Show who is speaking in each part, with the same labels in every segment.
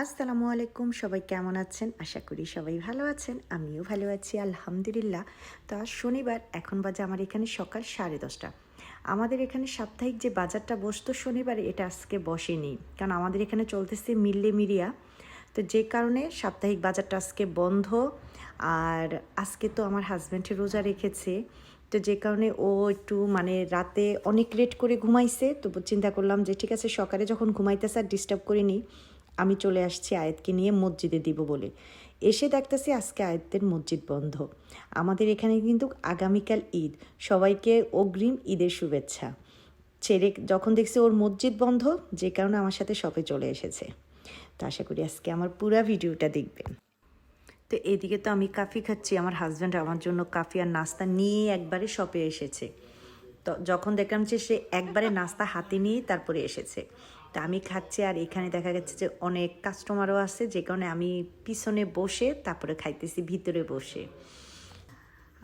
Speaker 1: আসসালামু আলাইকুম, সবাই কেমন আছেন? আশা করি সবাই ভালো আছেন। আমিও ভালো আছি আলহামদুলিল্লাহ। তো আজ শনিবার, এখন বাজে আমার এখানে সকাল 10:30। আমাদের এখানে সাপ্তাহিক যে বাজারটা বসতো শনিবারে, এটা আজকে বসেনি, কারণ আমাদের এখানে চলতেছে মিল্লে মিরিয়া। তো যে কারণে সাপ্তাহিক বাজারটা আজকে বন্ধ। আর আজকে তো আমার হাজব্যান্ডের রোজা রেখেছে, তো যে কারণে ও একটু রাতে অনেক লেট করে ঘুমাইছে। তো চিন্তা করলাম যে ঠিক আছে, সকালে যখন ঘুমাইতেছে আর ডিস্টার্ব করিনি, আমি চলে আসছি আয়াতকে নিয়ে মসজিদে দিব বলে। এসে দেখতেছি আজকে আয়াতের মসজিদ বন্ধ। আমাদের এখানে কিন্তু আগামীকাল ঈদ, সবাইকে অগ্রিম ঈদের শুভেচ্ছা। ছেলে যখন দেখছি ওর মসজিদ বন্ধ, যে কারণে আমার সাথে শপে চলে এসেছে। তো আশা করি আজকে আমার পুরো ভিডিওটা দেখবেন। তো এদিকে তো আমি কাফি খাচ্ছি, আমার হাজব্যান্ড আমার জন্য কাফি আর নাস্তা নিয়ে একবারে শপে এসেছে। তো যখন দেখলাম যে সে একবারে নাস্তা হাতে নিয়ে তারপরে এসেছে, তা আমি খাচ্ছি। আর এখানে দেখা যাচ্ছে যে অনেক কাস্টমারও আছে, যে কারণে আমি পিছনে বসে তারপরে খাইতেছি ভিতরে বসে।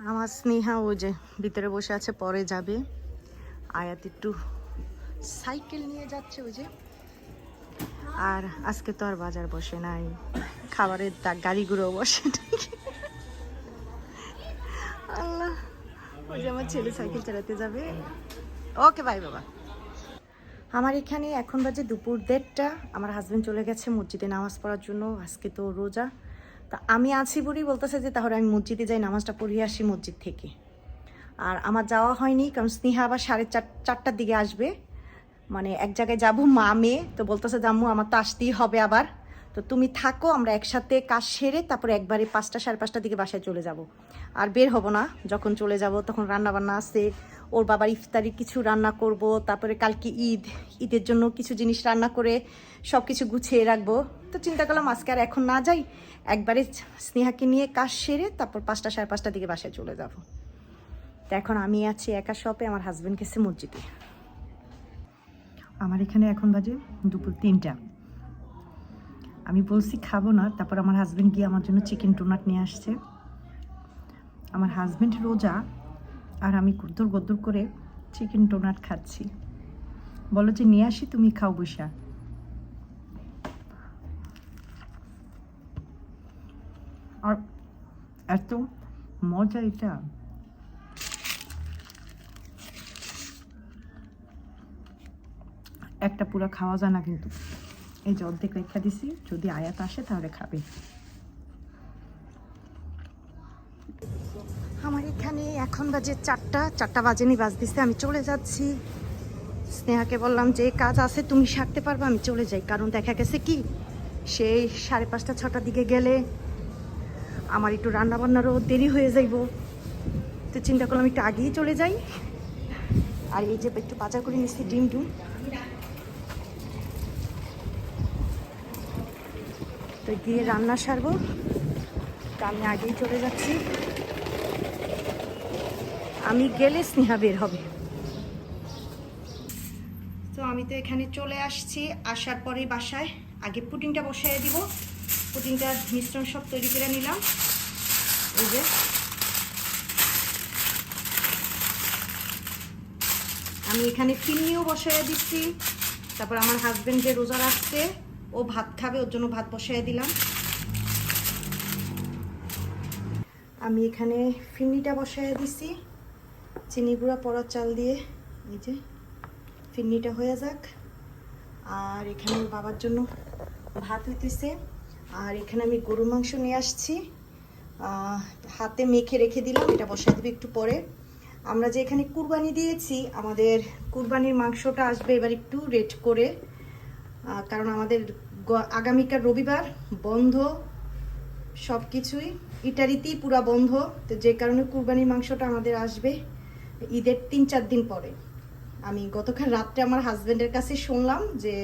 Speaker 1: আমার স্নেহা ও যে ভিতরে বসে আছে, পরে যাবে। আয়াত একটু সাইকেল নিয়ে যাচ্ছে ওই যে। আর আজকে তো আর বাজার বসে নাই, খাবারের গাড়িগুলো বসে নাই। আল্লাহ, ওই যে আমার ছেলে সাইকেল চালাতে যাবে। ওকে বাই বাবা। আমার এখানে এখন বাজে দুপুর 1:30। আমার হাজব্যান্ড চলে গেছে মসজিদে নামাজ পড়ার জন্য, আজকে তো রোজা। তা আমি আছি বলেই বলতেছে যে তাহলে আমি মসজিদে যাই, নামাজটা পড়িয়ে আসি মসজিদ থেকে। আর আমার যাওয়া হয়নি, কারণ স্নেহা আবার 4:30টার দিকে আসবে। এক জায়গায় যাবো মা মেয়ে, তো বলতেছে যে আম্মু আমার তো আসতেই হবে আবার, তো তুমি থাকো, আমরা একসাথে কাজ সেরে তারপরে একবারে 5টা 5:30টার দিকে বাসায় চলে যাব। আর বের হব না, যখন চলে যাব তখন রান্না বান্না আছে, ওর বাবার ইফতারি কিছু রান্না করব, তারপরে কালকে ঈদের জন্য কিছু জিনিস রান্না করে সব কিছু গুছিয়ে রাখবো। তো চিন্তা করলাম আজকে আর এখন না যাই, একবারে স্নেহাকে নিয়ে কাজ সেরে তারপর 5টা 5:30টার দিকে বাসায় চলে যাব। তো এখন আমি আছি একা শপে, আমার হাজব্যান্ড গেছে মসজিদে। আমার এখানে এখন বাজে দুপুর 3টা। আমি বলছি খাবো না, তারপর আমার হাজব্যান্ড গিয়ে আমার জন্য চিকেন ডোনাট নিয়ে আসছে। আমার হাজব্যান্ড রোজা, আর আমি গদ্দর গদ্দর করে চিকেন ডোনাট খাচ্ছি। বলো যে নিয়ে আসি, তুমি খাও বসা। আর এত মজা এটা, একটা পুরো খাওয়া যায় না, কিন্তু এই যে অর্ধেক রেখা দিছি, যদি আয়াত আসে তাহলে খাবে। আমার এখানে এখন বাজে 4টা বাজেনি, বাজতেছে। আমি চলে যাচ্ছি। স্নেহাকে বললাম যে কাজ আছে তুমি সারতে পারবে, আমি চলে যাই, কারণ দেখা গেছে কি সেই 5:30 6টার দিকে গেলে আমার একটু রান্না বান্নারও দেরি হয়ে যাইব। তো চিন্তা করলাম একটু আগেই চলে যাই। আর এই যে একটু বাজার করে নিচ্ছি ডিম ডুম, তো গিয়ে রান্না সারবো। তো আমি আগেই চলে যাচ্ছি, আমি গেলে স্নেহা বের হবে। তো আমি তো এখানে চলে আসছি, আসার পরেই বাসায় আগে পুডিংটা বসাই দিব। পুডিংটার মিশ্রণ সব তৈরি করে নিলাম। এই যে আমি এখানে ফিরনিও বসাই দিচ্ছি। তারপর আমার হাজবেন্ড যে রোজা রাখছে, ও ভাত খাবে, ওর জন্য ভাত বসাই দিলাম। আমি এখানে ফিরনিটা বসাই দিছি চিনি গুঁড়া পড়া চাল দিয়ে। এই যে ফিরনিটা হয়ে যাক। আর এখানে বাবার জন্য ভাত হইতেছে। আর এখানে আমি গরুর মাংস নিয়ে আসছি, হাতে মেখে রেখে দিলাম, এটা বসাই দেবে একটু পরে। আমরা যে এখানে কুরবানি দিয়েছি, আমাদের কুরবানির মাংসটা আসবে এবার একটু রেট করে, কারণ আমাদের আগামীকাল রবিবার বন্ধ, সব কিছুই ইটারিতেই পুরা বন্ধ। তো যে কারণে কুরবানির মাংসটা আমাদের আসবে ঈদের 3-4 দিন পরে। আমি গতকাল রাত্রে আমার হাজব্যান্ডের কাছে শুনলাম যে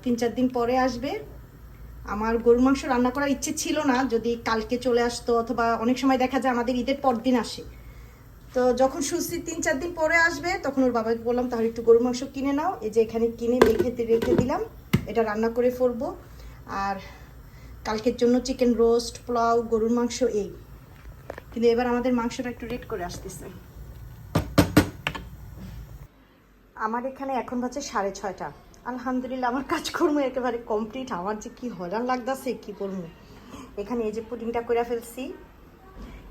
Speaker 1: 3-4 দিন পরে আসবে। আমার গরুর মাংস রান্না করার ইচ্ছে ছিল না, যদি কালকে চলে আসতো, অথবা অনেক সময় দেখা যায় আমাদের ঈদের পর দিন আসে। তো যখন শুনছি 3-4 দিন পরে আসবে, তখন ওর বাবাকে বললাম তাহলে একটু গরুর মাংস কিনে নাও। এই যে এখানে কিনে মেখে রেখে দিলাম, এটা রান্না করে ফেলবো। আর কালকের জন্য চিকেন রোস্ট, পোলাও, গরুর মাংস এই। কিন্তু এবার আমাদের মাংসটা একটু রেড করে আসতেছে। আমার এখানে এখন বাজে 6:30। আলহামদুলিল্লাহ আমার কাজকর্ম একেবারে কমপ্লিট। আমার যে কি হরান লাগতেছে কি করবো। এখানে এই যে পুডিংটা করে ফেলছি,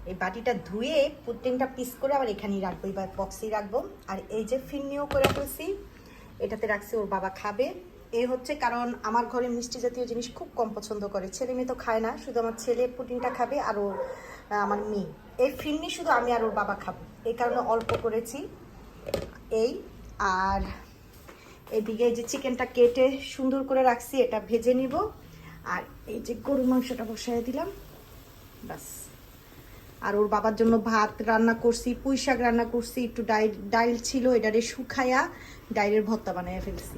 Speaker 1: এই বাটিটা ধুয়ে পুডিংটা পিস করে আবার এখানেই রাখবো, এবার বক্সেই রাখবো। আর এই যে ফিরনিও করে ফেলছি, এটাতে রাখছি, ওর বাবা খাবে। এ হচ্ছে কারণ আমার ঘরে মিষ্টি জাতীয় জিনিস খুব কম পছন্দ করে, ছেলে মেয়ে তো খায় না, শুধু আমার ছেলে পুডিংটা খাবে আর আমার মেয়ে। এই ফিরনি শুধু আমি আর ওর বাবা খাবো, এই কারণে অল্প করেছি। এই আর এদিকে যে চিকেনটা কেটে সুন্দর করে রাখছি, এটা ভেজে নিব। আর এই যে গরুর মাংসটা বসাই দিলাম, বাস। আর ওর বাবার জন্য ভাত রান্না করছি, পুঁই শাক রান্না করছি, একটু ডাইল ছিল, এটারে শুকায়া ডাইলের ভর্তা বানাইয়া ফেলছি।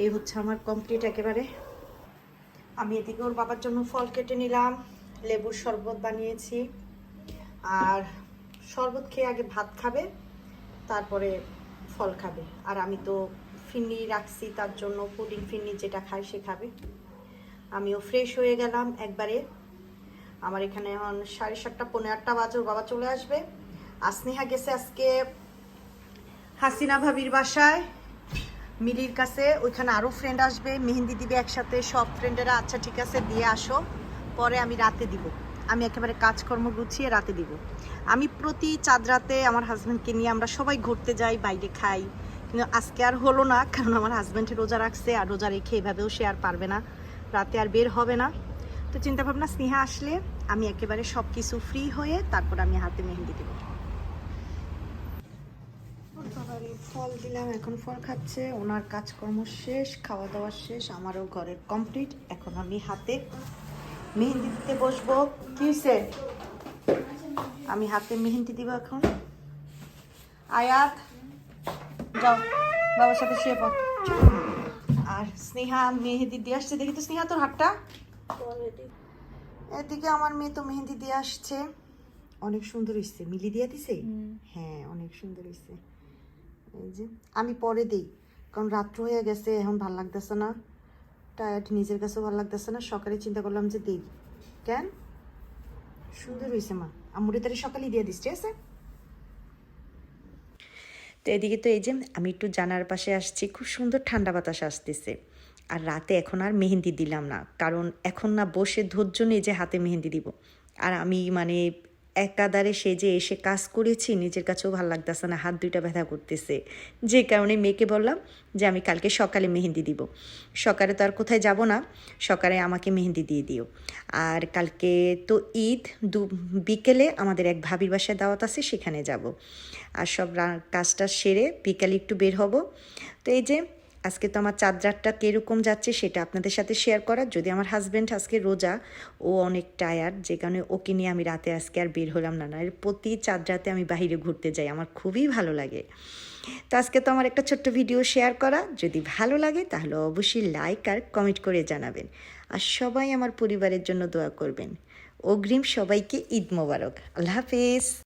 Speaker 1: এই হচ্ছে আমার কমপ্লিট একেবারে। আমি এদিকে ওর বাবার জন্য ফল কেটে নিলাম, লেবুর শরবত বানিয়েছি। আর শরবত খেয়ে আগে ভাত খাবে, তারপরে ফল খাবে। আর আমি তো ফিরনি রাখছি তার জন্য, পুডিং ফিরনি যেটা খায় সে খাবে। আমিও ফ্রেশ হয়ে গেলাম একবারে। আমার এখানে এখন 7:30 পৌনে 8টা বাজে, ওর বাবা চলে আসবে। আর স্নেহা গেছে আজকে হাসিনা ভাবির বাসায় মিলির কাছে, ওইখানে আরও ফ্রেন্ড আসবে, মেহেন্দি দিবে একসাথে সব ফ্রেন্ডেরা। আচ্ছা ঠিক আছে, দিয়ে আসো, পরে আমি রাতে দিব। আমি একেবারে কাজকর্ম গুছিয়ে রাতে দিব। আমি প্রতি চাঁদ রাতে আমার হাজব্যান্ডকে নিয়ে আমরা সবাই ঘুরতে যাই, বাইরে খাই, কিন্তু আজকে আর হলো না, কারণ আমার হাজব্যান্ড রোজা রাখছে, আর রোজা রেখে এভাবেও সে আর পারবে না, রাতে আর বের হবে না। তো চিন্তা ভাবনা, স্নেহা আসলে আমি একেবারে সব কিছু ফ্রি হয়ে তারপর আমি হাতে মেহেন্দি দেবো। ফল দিলাম, এখন ফল খাচ্ছে, ওনার কাজকর্ম শেষ, খাওয়া দাওয়া শেষ, আমারও ঘরের কমপ্লিট। এখন আমি হাতে মেহেন্দি দিতে বসবো। কি হয়েছে? আমি হাতে মেহেন্দি দিব এখন। আয়াত যাও বাবার সাথে শুয়ে পড়। আর স্নেহা মেহেন্দি দিয়ে আসছে, দেখি তো স্নেহা তোর হাতটা। এদিকে আমার মেয়ে তো মেহেন্দি দিয়ে আসছে, অনেক সুন্দর হয়েছে। মিলি দিয়ে দিছে? হ্যাঁ অনেক সুন্দর হয়েছে। এই যে আমি পরে দিই, কারণ রাত্র হয়ে গেছে, এখন ভাল লাগতেছে না, টায়ার্ড, নিজের কাছেও ভালো লাগতেছে না। সকালে চিন্তা করলাম যে দিই। কেন সুন্দর হয়েছে মা, আমুরে তারে সকালেই দিয়ে দিস, ঠিক আছে। তো এদিকে তো এই যে আমি একটু জানার পাশে আসছি, খুব সুন্দর ঠান্ডা বাতাস আসতেছে। আর রাতে এখন আর মেহেন্দি দিলাম না, কারণ এখন না বসে ধৈর্য নেই যে হাতে মেহেন্দি দিব। আর আমি মানে একাধারে সে যে এসে কাজ করেছি, নিজের কাছেও ভালো লাগতেছে না, হাত দুইটা ব্যথা করতেছে। যে কারণে মেয়েকে বললাম যে আমি কালকে সকালে মেহেন্দি দিব। সকালে তো আর কোথায় যাব না, সকালে আমাকে মেহেন্দি দিয়ে দিও। আর কালকে তো ঈদ, বিকেলে আমাদের এক ভাবির বাসায় দাওয়াত আছে, সেখানে যাব। আর সব কাজটা সেরে বিকালে একটু বের হব। তো এই যে আজকে তো আমার চাঁদ রাতটা কীরকম যাচ্ছে সেটা আপনাদের সাথে শেয়ার করার। যদি আমার হাজব্যান্ড আজকে রোজা, ও অনেক টায়ার্ড, যে কারণে ওকে নিয়ে আমি রাতে আজকে আর বের হলাম না। এর প্রতি চাঁদ রাতে আমি বাইরে ঘুরতে যাই, আমার খুবই ভালো লাগে। তো আজকে তো আমার একটা ছোট্ট ভিডিও শেয়ার করা, যদি ভালো লাগে তাহলে অবশ্যই লাইক আর কমেন্ট করে জানাবেন। আর সবাই আমার পরিবারের জন্য দোয়া করবেন। অগ্রিম সবাইকে ঈদ মোবারক। আল্লাহ হাফেজ।